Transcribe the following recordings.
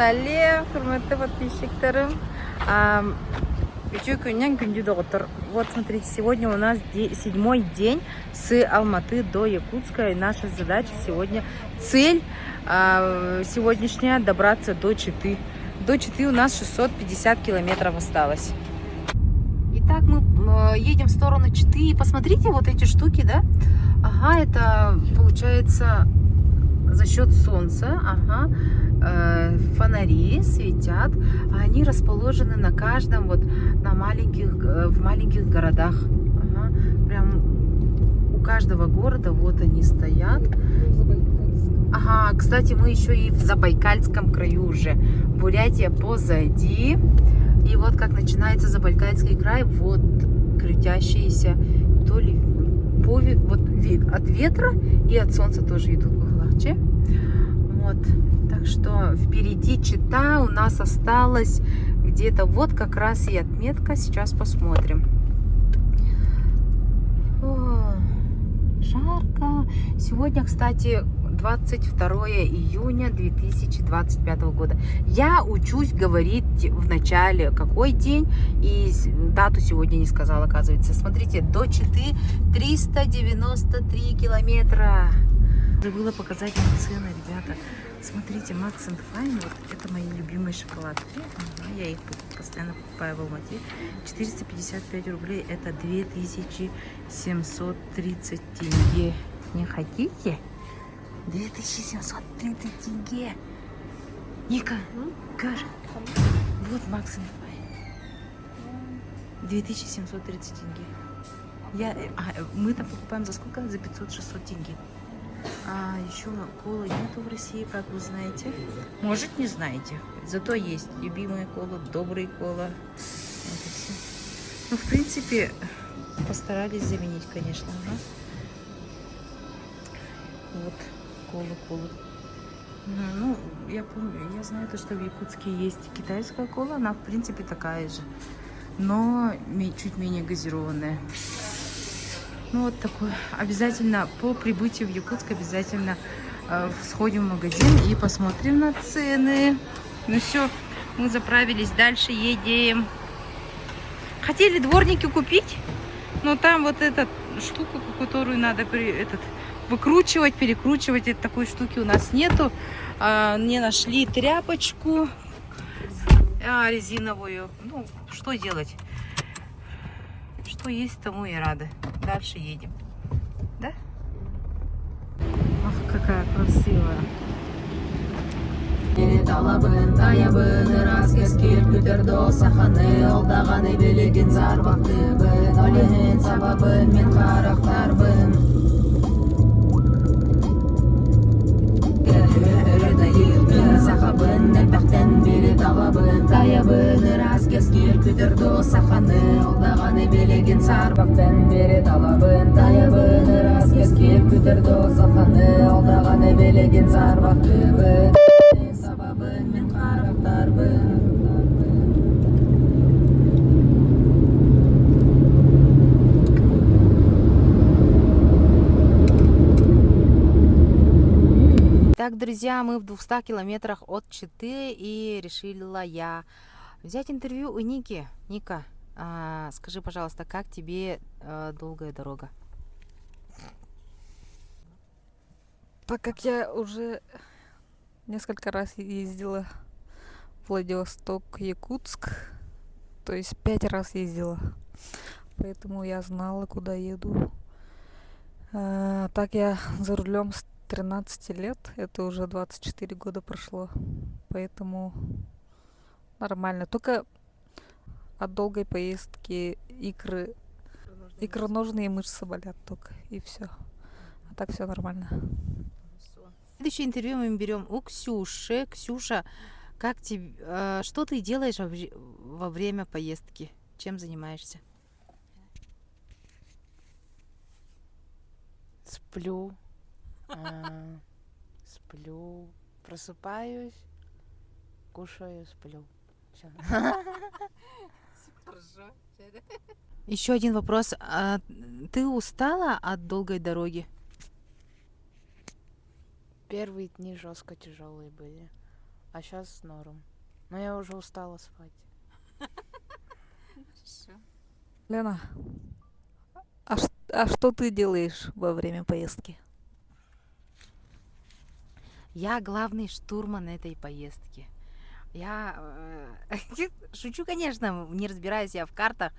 Салем, хурматты подписчиктарым. Күннен күнді доғытыр. Вот смотрите, сегодня у нас 7-й день с Алматы до Якутска. И наша задача сегодня, цель сегодняшняя, добраться до Читы. До Читы у нас 650 километров осталось. Итак, мы едем в сторону Читы. И посмотрите вот эти штуки, да? Ага, это получается за счет солнца. Ага. Фонари светят, они расположены на каждом, вот на в маленьких городах. Ага. Прям у каждого города вот они стоят. Ага, кстати, мы еще и в Забайкальском краю уже. Бурятия позади. И вот как начинается Забайкальский край, вот крутящиеся то ли вот от ветра и от солнца тоже идут в Глахче. Вот. Так что впереди Чита, у нас осталось где-то вот как раз и отметка. Сейчас посмотрим. О, жарко. Сегодня, кстати, 22 июня 2025 года. Я учусь говорить в начале, какой день, и дату сегодня не сказала, оказывается. Смотрите, до Читы 393 километра. Забыла показать вам цены, ребята. Смотрите, Max Fine, вот это мои любимые шоколадки. Я их постоянно покупаю в Алмате. 455 рублей, это 2730 тенге. Не хотите? 2730 тенге. Ника, Кар. Вот Max Fine. 2730 тенге. Мы там покупаем за сколько? За 500-600 тенге. А еще колы нету в России, как вы знаете. Может, не знаете. Зато есть любимые колы, добрые кола. Это все. Ну, в принципе, постарались заменить, конечно. Ага. Вот колы. Ну, я помню, я знаю то, что в Якутске есть китайская кола. Она, в принципе, такая же. Но чуть менее газированная. Ну вот такой. Обязательно по прибытию в Якутск обязательно сходим в магазин и посмотрим на цены. Ну все, мы заправились, дальше едем. Хотели дворники купить, но там вот эта штука, которую надо выкручивать, перекручивать, такой штуки у нас нету. Не нашли тряпочку резиновую. Ну, что делать? Что есть, тому и рады. Дальше едем. Да? Ах, какая красивая. Таябын рас кескер күдірді саханы алдағаны белеген сарбақтан бері талабын таябын рас кескер күдірді саханы алдағаны белеген сарбақтыбын сабабын мен қарақтарбын. Так, друзья, мы в 200 километрах от Читы, и решила я взять интервью у Ники. Ника, скажи, пожалуйста, как тебе долгая дорога? Так как я уже несколько раз ездила в Владивосток, Якутск, то есть 5 раз ездила, поэтому я знала, куда еду. Так я за рулем с 13 лет, это уже 24 года прошло, поэтому нормально. Только от долгой поездки икроножные мышцы болят только, и все. А так все нормально. Следующее интервью мы берем у Ксюши. Ксюша, как тебе, что ты делаешь во время поездки? Чем занимаешься? Сплю, просыпаюсь, кушаю, сплю. Всё. Еще один вопрос. Ты устала от долгой дороги? Первые дни жестко тяжелые были. А сейчас норм. Но я уже устала спать. Лена, а что ты делаешь во время поездки? Я главный штурман этой поездки. Я шучу, конечно, не разбираюсь я в картах,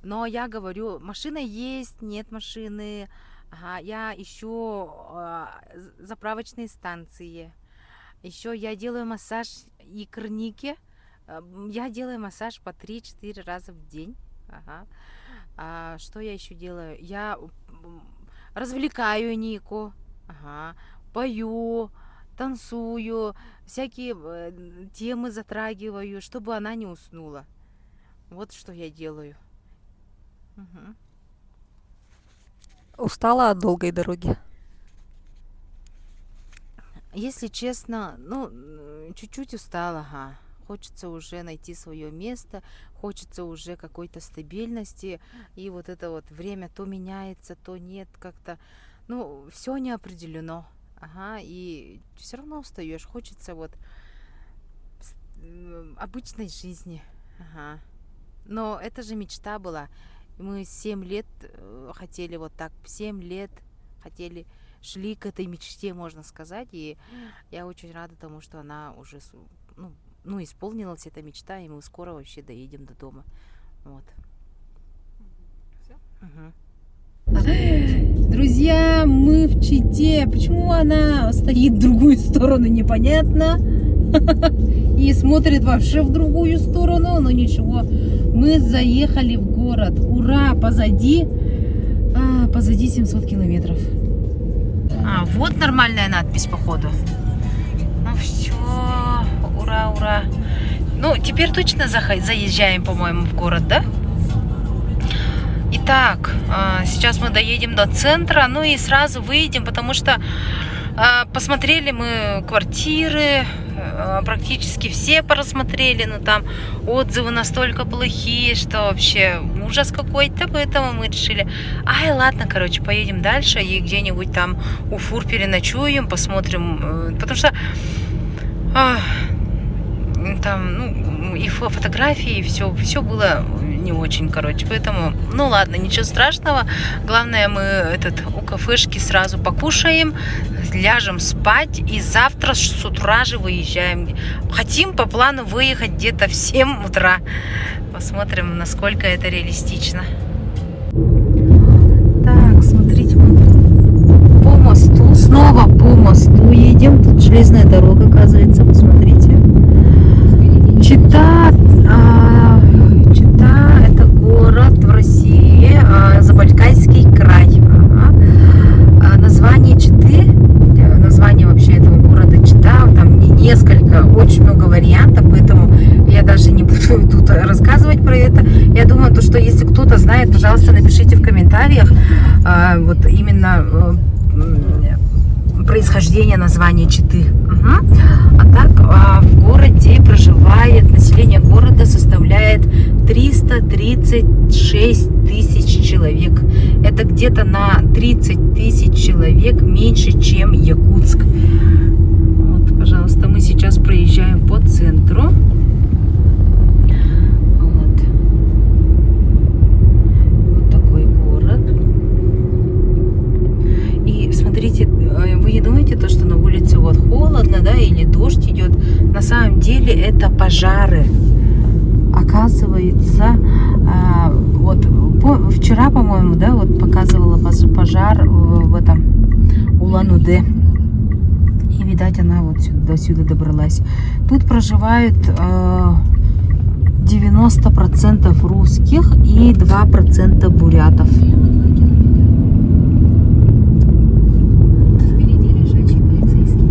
но я говорю, машина есть, нет машины. Ага, я ищу заправочные станции. Еще я делаю массаж икрнике. Я делаю массаж по 3-4 раза в день. Ага. А что я еще делаю? Я развлекаю Нику. Ага. Пою, танцую, всякие темы затрагиваю, чтобы она не уснула. Вот что я делаю. Угу. Устала от долгой дороги? Если честно, ну, чуть-чуть устала, ага. Хочется уже найти свое место, хочется уже какой-то стабильности, и вот это вот время то меняется, то нет, как-то, ну, все не определено, ага, и все равно устаешь, хочется вот обычной жизни, ага. Но это же мечта была, мы 7 лет хотели вот так, 7 лет хотели, шли к этой мечте, можно сказать, и я очень рада тому, что она уже, ну, исполнилась эта мечта, и мы скоро вообще доедем до дома. Вот. Угу. Друзья, мы в Чите. Почему она стоит в другую сторону, непонятно. И смотрит вообще в другую сторону, но ничего. Мы заехали в город. Ура, позади 700 километров. Вот нормальная надпись, походу. Ну все, ура, ура. Ну, теперь точно заезжаем, по-моему, в город, да? Итак, сейчас мы доедем до центра, ну и сразу выйдем, потому что посмотрели мы квартиры, практически все просмотрели, но там отзывы настолько плохие, что вообще ужас какой-то, поэтому мы решили, ладно, короче, поедем дальше и где-нибудь там у фур переночуем, посмотрим, потому что там, ну, и фотографии, и все было не очень, короче, поэтому, ну ладно, ничего страшного, главное, мы у кафешки сразу покушаем, ляжем спать и завтра с утра же выезжаем. Хотим по плану выехать где-то в 7 утра, посмотрим, насколько это реалистично. Так, смотрите, мы по мосту, снова по мосту едем, тут железная дорога, оказывается, посмотрите. Чита, это город в России, Забайкальский край. Название Читы, название вообще этого города Чита, там несколько, очень много вариантов, поэтому я даже не буду тут рассказывать про это. Я думаю, то, что если кто-то знает, пожалуйста, напишите в комментариях вот именно происхождение названия Читы. А так в городе проживает, население города составляет 336 тысяч человек. Это где-то на 30 тысяч человек меньше, чем Якутск. Вот, пожалуйста, мы сейчас проезжаем по центру. Вот такой город. И смотрите, вы не думаете, то, что на улице вот холодно, да, или дождь идет? На самом деле это пожары. Оказывается, вот вчера, по-моему, да, вот показывала пожар в этом Улан-Удэ. И, видать, она вот до сюда добралась. Тут проживают 90% русских и 2% бурятов.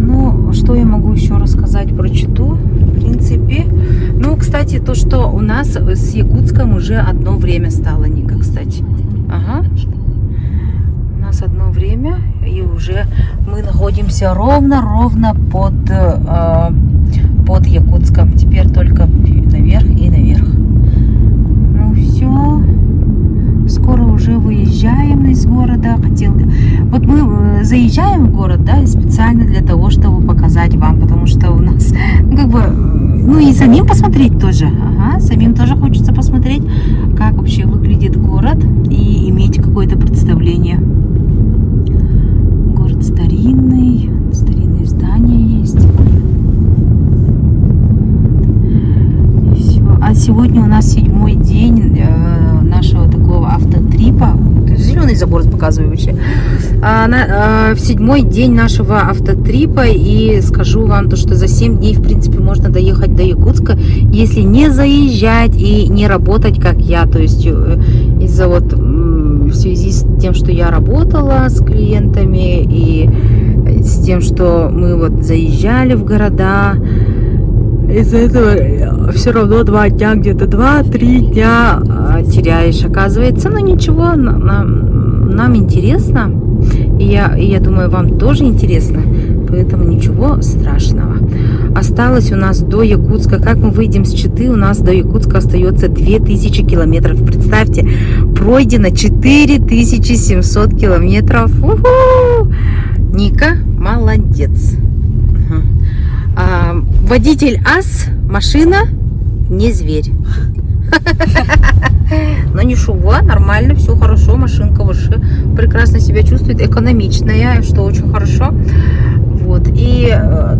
Ну, что я могу еще рассказать про Читу? В принципе, ну, кстати, то, что у нас с Якутском уже одно время стало, Ника, кстати. Ага. У нас одно время, и уже мы находимся ровно под Якутском. Теперь только наверх и наверх. Ну, все. Скоро уже выезжаем из города. Вот мы заезжаем в город, да, специально для того, чтобы показать вам, потому что у нас, ну, как бы, ну и самим посмотреть тоже, ага, самим тоже хочется посмотреть, как вообще выглядит город и иметь какое-то представление. Город старинный, старинные здания есть. И всё. А сегодня у нас 7-й день нашего такого автотрипа. Зеленый забор показываю вообще. В 7-й день нашего автотрипа, и скажу вам то, что за 7 дней в принципе можно доехать до Якутска, если не заезжать и не работать как я, то есть из-за вот в связи с тем, что я работала с клиентами и с тем, что мы вот заезжали в города, из-за этого все равно 2 дня, где-то 2-3 дня теряешь, оказывается. Но ничего, нам интересно. И я думаю, вам тоже интересно. Поэтому ничего страшного. Осталось у нас до Якутска. Как мы выйдем с Читы, у нас до Якутска остается 2000 километров. Представьте, пройдено 4700 километров. У-ху! Ника, молодец. Водитель ас, машина не зверь. Но ничего, нормально, все хорошо, машинка вообще прекрасно себя чувствует, экономичная, что очень хорошо. Вот, и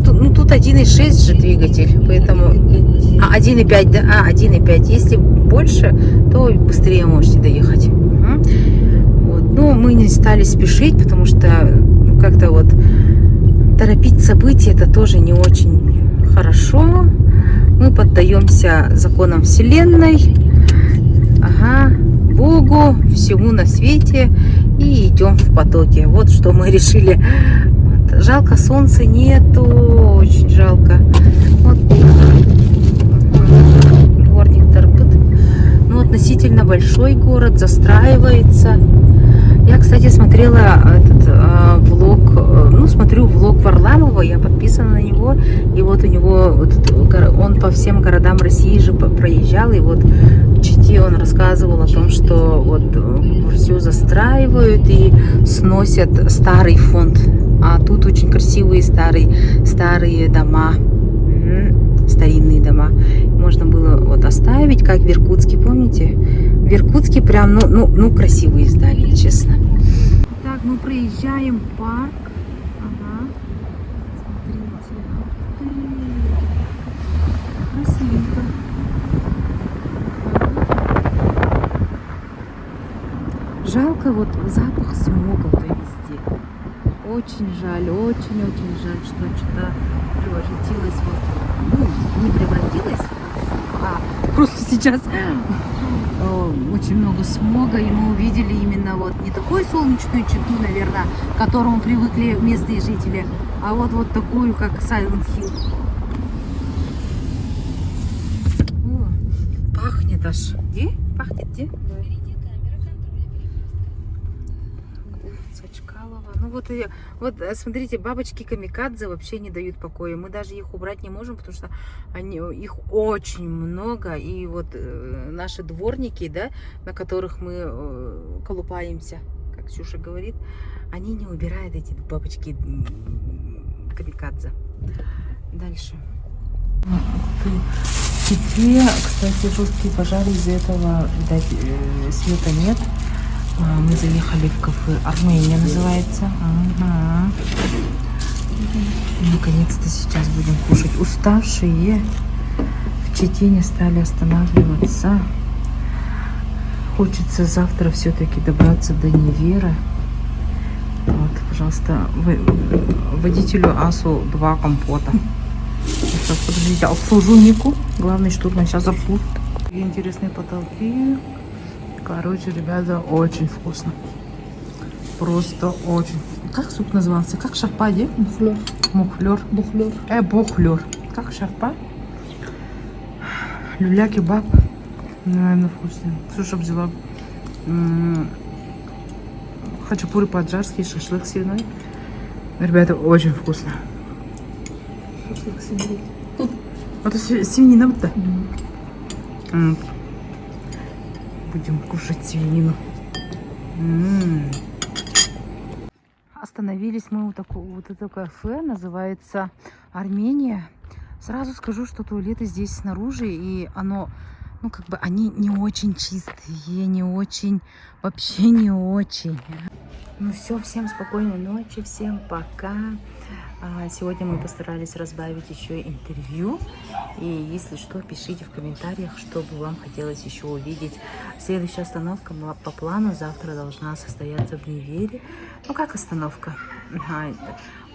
тут 1.6 же двигатель, поэтому 1.5, да, 1.5, если больше, то быстрее можете доехать. Вот. Но мы не стали спешить, потому что как-то вот торопить события это тоже не очень хорошо. Мы поддаемся законам Вселенной, Богу, всему на свете и идем в потоке. Вот что мы решили. Вот. Жалко, солнца нету, очень жалко. Вот. Дворник торпит. Ну, относительно большой город, застраивается. Я, кстати, смотрела этот влог, смотрю влог Варламова, я подписана на него, и вот у него, он по всем городам России же проезжал, и вот в Чите он рассказывал о том, что вот все застраивают и сносят старый фонд, а тут очень красивые старые дома, старинные дома. Можно было вот оставить, как в Иркутске, помните? В Иркутске прям, ну красивые здания, честно. Так, мы проезжаем парк. Ага. Смотрите. Красивенько. Жалко вот запах смога везде. Очень жаль, очень-очень жаль, что что-то превратилось не превратилось, а просто сейчас очень много смога, и мы увидели именно вот не такую солнечную Читу, наверное, к которому привыкли местные жители, а вот такую, как Silent Hill. О, пахнет аж. Где? Пахнет где? Чкалова. Ну вот смотрите, бабочки камикадзе вообще не дают покоя. Мы даже их убрать не можем, потому что их очень много. И вот наши дворники, да, на которых мы колупаемся, как Ксюша говорит, они не убирают эти бабочки камикадзе. Дальше. В Чите, кстати, жесткие пожары, из-за этого, видать, света нет. Мы заехали в кафе «Армения» называется. Ага. Наконец-то сейчас будем кушать. Уставшие в Чите не стали останавливаться. Хочется завтра все-таки добраться до Невера. Вот, пожалуйста, водителю Асу 2 компота. Сейчас, подождите, обслужу Нику. Главный штурман сейчас обслужит. Интересные потолки. Короче, ребята, очень вкусно. Просто очень. Как суп назывался? Как шарпа, где? Мухлёр. Мухлёр. Бухлёр. Бухлёр. Как шарпа? Люля-кебаб. Наверное, вкусно. Ксюша взяла хачапури по-аджарски, шашлык свиной. Ребята, очень вкусно. Шашлык свиной. Это свинина вот, да? Будем кушать свинину. остановились мы у такого вот это кафе, называется Армения. Сразу скажу, что туалеты здесь снаружи, и оно, ну как бы они не очень чистые, не очень, вообще не очень. Ну все, всем спокойной ночи, всем пока. Сегодня мы постарались разбавить еще интервью. И если что, пишите в комментариях, что бы вам хотелось еще увидеть. Следующая остановка по плану завтра должна состояться в Невере. Ну как остановка?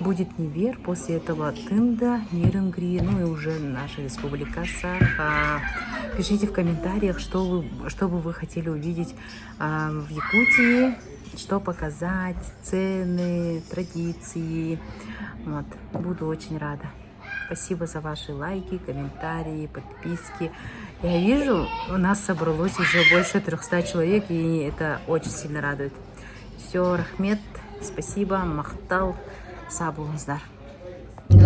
Будет Невер, после этого Тында, Нерюнгри, ну и уже наша республика Саха. Пишите в комментариях, что бы вы хотели увидеть в Якутии, что показать, цены, традиции. Вот, буду очень рада. Спасибо за ваши лайки, комментарии, подписки. Я вижу, у нас собралось уже больше 300 человек, и это очень сильно радует. Все, рахмет, спасибо, махтал, сабулаздар.